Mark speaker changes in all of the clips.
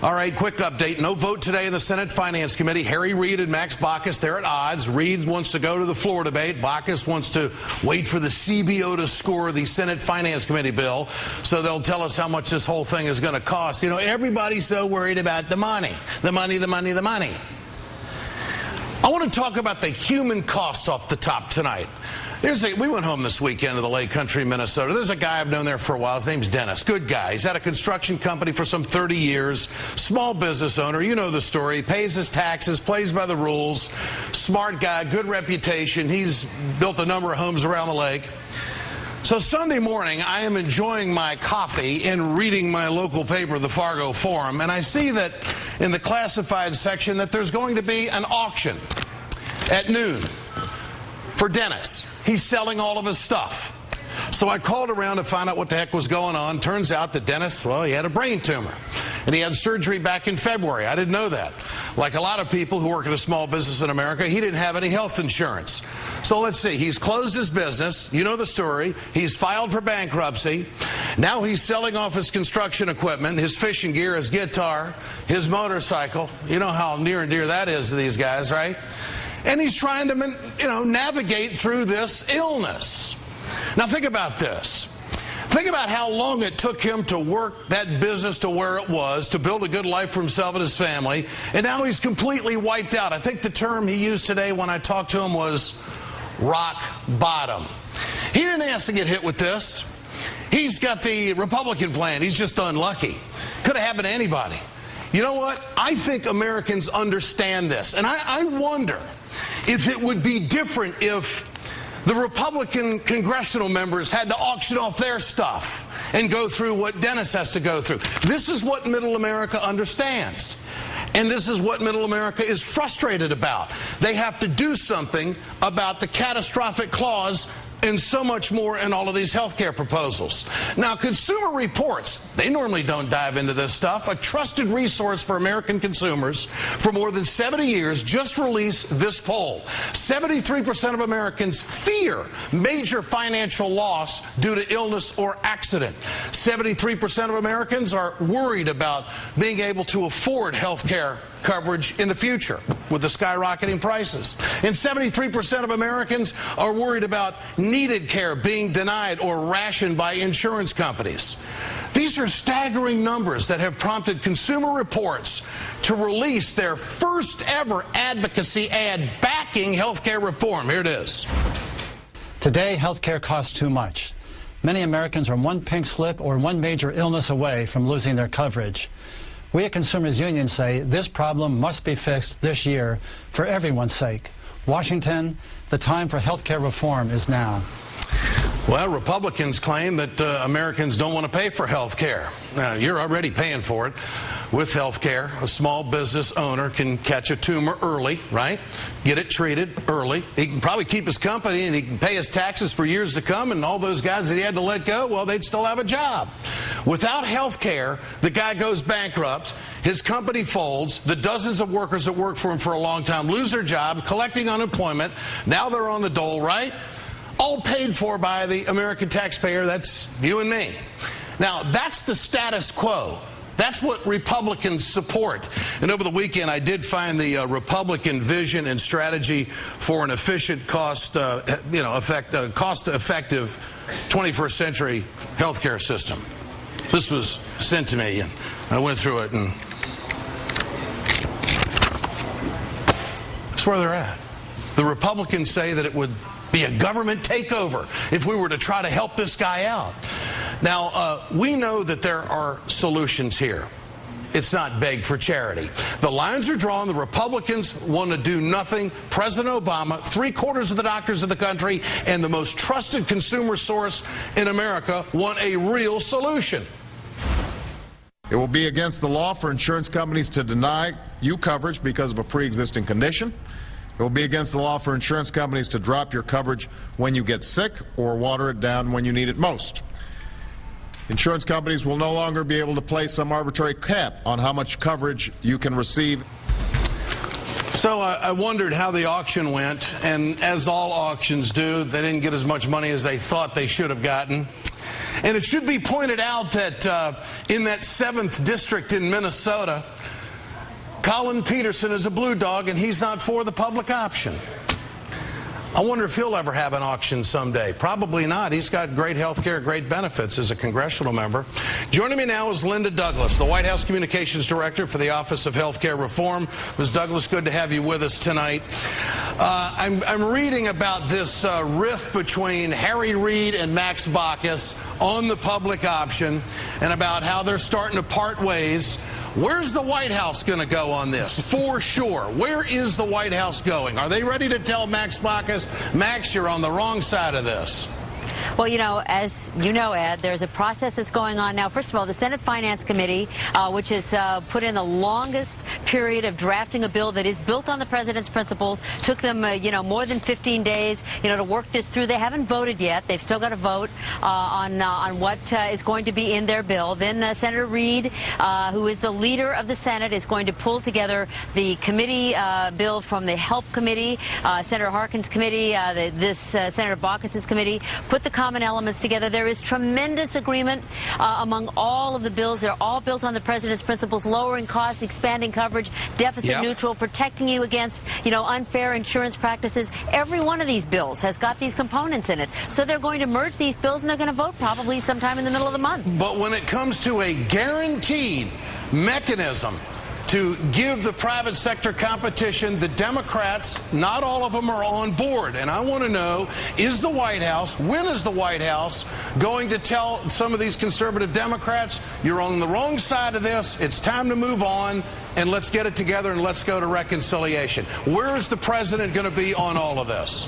Speaker 1: All right, quick update. No vote today in the Senate Finance Committee. Harry Reid and Max Baucus, they're at odds. Reid wants to go to the floor debate. Baucus wants to wait for the CBO to score the Senate Finance Committee bill, so they'll tell us how much this whole thing is going to cost. You know, everybody's so worried about the money. The money, the money, the money. I want to talk about the human cost off the top tonight. We went home this weekend to the Lake Country, Minnesota. There's a guy I've known there for a while. His name's Dennis. Good guy. He's had a construction company for some 30 years. Small business owner. You know the story. Pays his taxes, plays by the rules. Smart guy, good reputation. He's built a number of homes around the lake. So Sunday morning, I am enjoying my coffee and reading my local paper, the Fargo Forum, and I see that in the classified section that there's going to be an auction at noon for Dennis. He's selling all of his stuff. So I called around to find out what the heck was going on. Turns out that Dennis, well, he had a brain tumor. And he had surgery back in February. I didn't know that. Like a lot of people who work in a small business in America, he didn't have any health insurance. So let's see. He's closed his business. You know the story. He's filed for bankruptcy. Now he's selling off his construction equipment, his fishing gear, his guitar, his motorcycle. You know how near and dear that is to these guys, right? And he's trying to, navigate through this illness. Now think about this. Think about how long it took him to work that business to where it was, to build a good life for himself and his family, and now he's completely wiped out. I think the term he used today when I talked to him was rock bottom. He didn't ask to get hit with this. He's got the Republican plan. He's just unlucky. Could have happened to anybody. You know what? I think Americans understand this, and I wonder if it would be different if the Republican congressional members had to auction off their stuff and go through what Dennis has to go through. This is what middle America understands. And this is what middle America is frustrated about. They have to do something about the catastrophic clause and so much more in all of these health care proposals. Now, Consumer Reports, they normally don't dive into this stuff. A trusted resource for American consumers for more than 70 years just released this poll. 73% of Americans fear major financial loss due to illness or accident. 73% of Americans are worried about being able to afford health care coverage in the future with the skyrocketing prices. And 73% of Americans are worried about needed care being denied or rationed by insurance companies. These are staggering numbers that have prompted Consumer Reports to release their first ever advocacy ad backing health care reform. Here it is.
Speaker 2: Today, health care costs too much. Many Americans are one pink slip or one major illness away from losing their coverage. We at Consumers Union say this problem must be fixed this year for everyone's sake. Washington, the time for health care reform is now.
Speaker 1: Well, Republicans claim that Americans don't want to pay for health care. You're already paying for it with health care. A small business owner can catch a tumor early, right? Get it treated early. He can probably keep his company and he can pay his taxes for years to come, and all those guys that he had to let go, well, they'd still have a job. Without health care, the guy goes bankrupt, his company folds, the dozens of workers that work for him for a long time lose their job, collecting unemployment. Now they're on the dole, right? All paid for by the American taxpayer. That's you and me. Now, that's the status quo. That's what Republicans support. And over the weekend, I did find the Republican vision and strategy for an efficient, cost-effective 21st century healthcare system. This was sent to me, and I went through it, and that's where they're at. The Republicans say that it would be a government takeover if we were to try to help this guy out. Now, we know that there are solutions here. It's not beg for charity. The lines are drawn. The Republicans want to do nothing. President Obama, 3/4 of the doctors in the country, and the most trusted consumer source in America want a real solution.
Speaker 3: It will be against the law for insurance companies to deny you coverage because of a pre-existing condition. It will be against the law for insurance companies to drop your coverage when you get sick or water it down when you need it most. Insurance companies will no longer be able to place some arbitrary cap on how much coverage you can receive.
Speaker 1: So I wondered how the auction went, and as all auctions do, they didn't get as much money as they thought they should have gotten. And it should be pointed out that in that 7th district in Minnesota, Colin Peterson is a blue dog, and he's not for the public option. I wonder if he'll ever have an auction someday. Probably not. He's got great health care, great benefits as a congressional member. Joining me now is Linda Douglas, the White House Communications Director for the Office of Health Care Reform. Ms. Douglas, good to have you with us tonight. I'm reading about this rift between Harry Reid and Max Baucus on the public option and about how they're starting to part ways. Where's the White House going to go on this? For sure. Where is the White House going? Are they ready to tell Max Baucus, Max, you're on the wrong side of this?
Speaker 4: Well, you know, as you know, Ed, there's a process that's going on now. First of all, the Senate Finance Committee, which has put in the longest period of drafting a bill that is built on the president's principles, took them, more than 15 days, to work this through. They haven't voted yet. They've still got to vote on what is going to be in their bill. Then Senator Reid, who is the leader of the Senate, is going to pull together the committee bill from the Help Committee, Senator Harkin's committee, Senator Baucus's committee, put the common elements together. There is tremendous agreement among all of the bills. They're all built on the president's principles: lowering costs, expanding coverage, deficit neutral, protecting you against, unfair insurance practices. Every one of these bills has got these components in it. So they're going to merge these bills, and they're going to vote probably sometime in the middle of the month.
Speaker 1: But when it comes to a guaranteed mechanism to give the private sector competition, the Democrats, not all of them are on board. And I want to know, is the White House, when is the White House going to tell some of these conservative Democrats, you're on the wrong side of this, it's time to move on, and let's get it together and let's go to reconciliation? Where is the president going to be on all of this?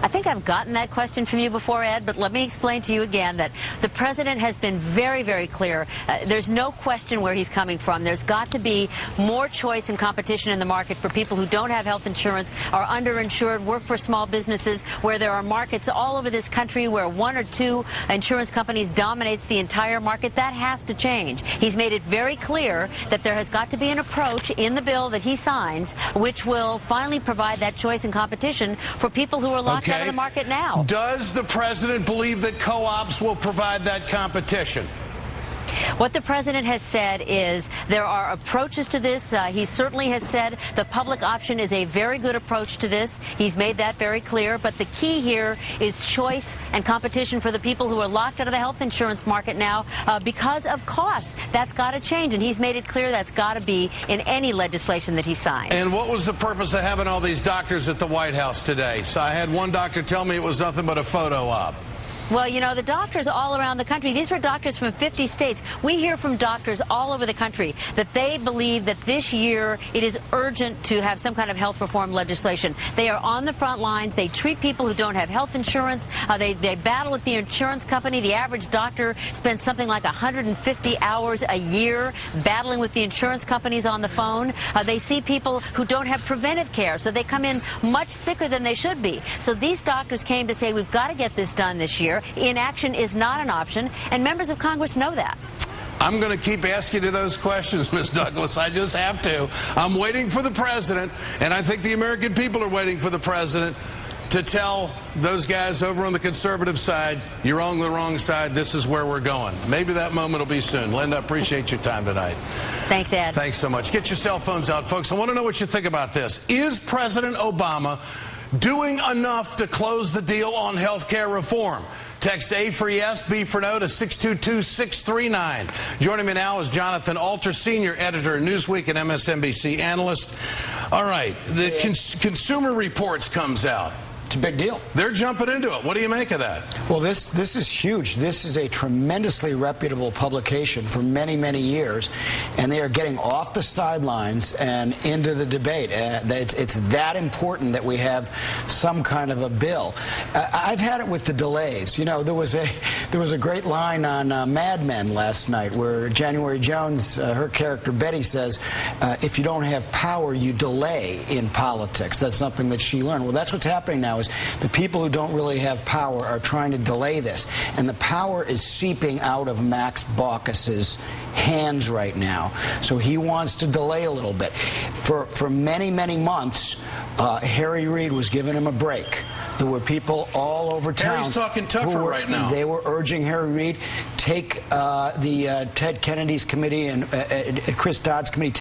Speaker 4: I think I've gotten that question from you before, Ed, but let me explain to you again that the president has been very, very clear. There's no question where he's coming from. There's got to be more choice and competition in the market for people who don't have health insurance, are underinsured, work for small businesses, where there are markets all over this country where one or two insurance companies dominates the entire market. That has to change. He's made it very clear that there has got to be an approach in the bill that he signs which will finally provide that choice and competition for people who are locked out of the market now.
Speaker 1: Does the president believe that co-ops will provide that competition?
Speaker 4: What the president has said is there are approaches to this. He certainly has said the public option is a very good approach to this. He's made that very clear. But the key here is choice and competition for the people who are locked out of the health insurance market now because of costs. That's got to change. And he's made it clear that's got to be in any legislation that he signs.
Speaker 1: And what was the purpose of having all these doctors at the White House today? So I had one doctor tell me it was nothing but a photo op.
Speaker 4: Well, the doctors all around the country, these were doctors from 50 states. We hear from doctors all over the country that they believe that this year it is urgent to have some kind of health reform legislation. They are on the front lines. They treat people who don't have health insurance. They battle with the insurance company. The average doctor spends something like 150 hours a year battling with the insurance companies on the phone. They see people who don't have preventive care, so they come in much sicker than they should be. So these doctors came to say, we've got to get this done this year. Inaction is not an option, and members of Congress know that.
Speaker 1: I'm going to keep asking you those questions, Ms. Douglas. I just have to. I'm waiting for the president, and I think the American people are waiting for the president to tell those guys over on the conservative side, you're on the wrong side, this is where we're going. Maybe that moment will be soon. Linda, I appreciate your time tonight.
Speaker 4: Thanks, Ed.
Speaker 1: Thanks so much. Get your cell phones out, folks. I want to know what you think about this. Is President Obama doing enough to close the deal on health care reform? Text A for yes, B for no to 622-639. Joining me now is Jonathan Alter, senior editor at Newsweek and MSNBC analyst. All right, the Consumer Reports comes out.
Speaker 5: It's a big deal.
Speaker 1: They're jumping into it. What do you make of that?
Speaker 5: Well, this is huge. This is a tremendously reputable publication for many, many years, and they are getting off the sidelines and into the debate. It's that important that we have some kind of a bill. I've had it with the delays. There was a great line on Mad Men last night where January Jones, her character Betty, says, if you don't have power, you delay in politics. That's something that she learned. Well, that's what's happening now. Is the people who don't really have power are trying to delay this, and the power is seeping out of Max Baucus's hands right now. So he wants to delay a little bit. For many, many months, Harry Reid was giving him a break. There were people all over town.
Speaker 1: Harry's talking tougher right now.
Speaker 5: They were urging Harry Reid, take the Ted Kennedy's committee and Chris Dodd's committee.